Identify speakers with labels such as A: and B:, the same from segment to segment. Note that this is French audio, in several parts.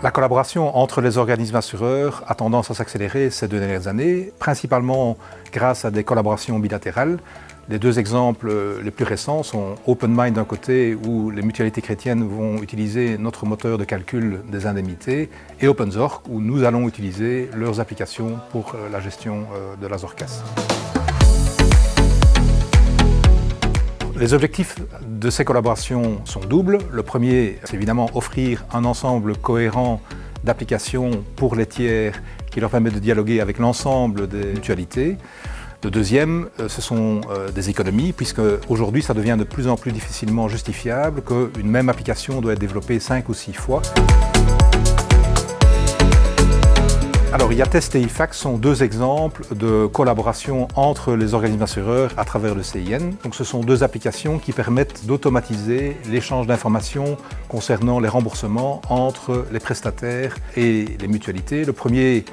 A: La collaboration entre les organismes assureurs a tendance à s'accélérer ces 2 dernières années, principalement grâce à des collaborations bilatérales. Les 2 exemples les plus récents sont OpenMind d'un côté, où les mutualités chrétiennes vont utiliser notre moteur de calcul des indemnités, et OpenZorg, où nous allons utiliser leurs applications pour la gestion de la Zorkas. Les objectifs de ces collaborations sont doubles. Le premier, c'est évidemment offrir un ensemble cohérent d'applications pour les tiers qui leur permet de dialoguer avec l'ensemble des mutualités. Le deuxième, ce sont des économies, puisque aujourd'hui, ça devient de plus en plus difficilement justifiable qu'une même application doit être développée 5 ou 6 fois. Alors, IATEST et IFAX sont 2 exemples de collaboration entre les organismes assureurs à travers le CIN. Donc, ce sont 2 applications qui permettent d'automatiser l'échange d'informations concernant les remboursements entre les prestataires et les mutualités. Le premier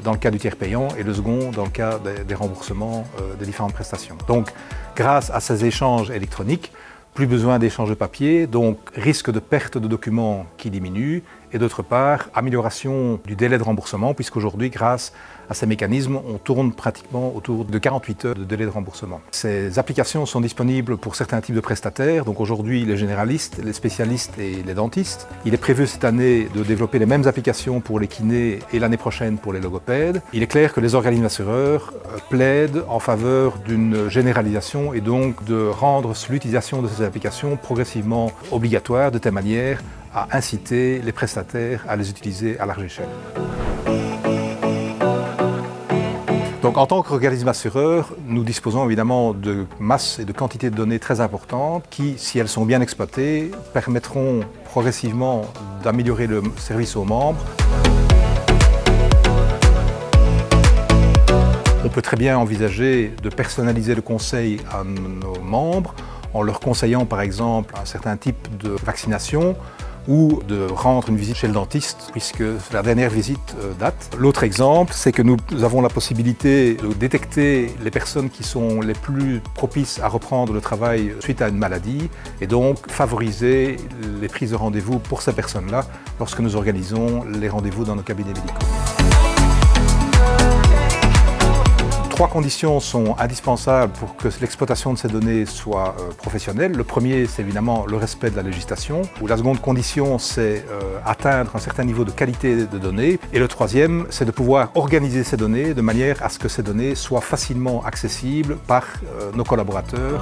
A: dans le cas du tiers payant et le second dans le cas des remboursements des différentes prestations. Donc, grâce à ces échanges électroniques, plus besoin d'échanges de papier, donc risque de perte de documents qui diminue, et d'autre part, amélioration du délai de remboursement, puisqu'aujourd'hui, grâce à ces mécanismes, on tourne pratiquement autour de 48 heures de délai de remboursement. Ces applications sont disponibles pour certains types de prestataires, donc aujourd'hui les généralistes, les spécialistes et les dentistes. Il est prévu cette année de développer les mêmes applications pour les kinés et l'année prochaine pour les logopèdes. Il est clair que les organismes assureurs plaident en faveur d'une généralisation et donc de rendre l'utilisation de ces applications progressivement obligatoire, de telle manière à inciter les prestataires à les utiliser à large échelle. Donc, en tant qu'organisme assureur, nous disposons évidemment de masses et de quantités de données très importantes qui, si elles sont bien exploitées, permettront progressivement d'améliorer le service aux membres. On peut très bien envisager de personnaliser le conseil à nos membres en leur conseillant par exemple un certain type de vaccination ou de rendre une visite chez le dentiste, puisque la dernière visite date. L'autre exemple, c'est que nous avons la possibilité de détecter les personnes qui sont les plus propices à reprendre le travail suite à une maladie, et donc favoriser les prises de rendez-vous pour ces personnes-là lorsque nous organisons les rendez-vous dans nos cabinets médicaux. 3 conditions sont indispensables pour que l'exploitation de ces données soit professionnelle. Le premier, c'est évidemment le respect de la législation. La seconde condition, c'est atteindre un certain niveau de qualité de données. Et le troisième, c'est de pouvoir organiser ces données de manière à ce que ces données soient facilement accessibles par nos collaborateurs.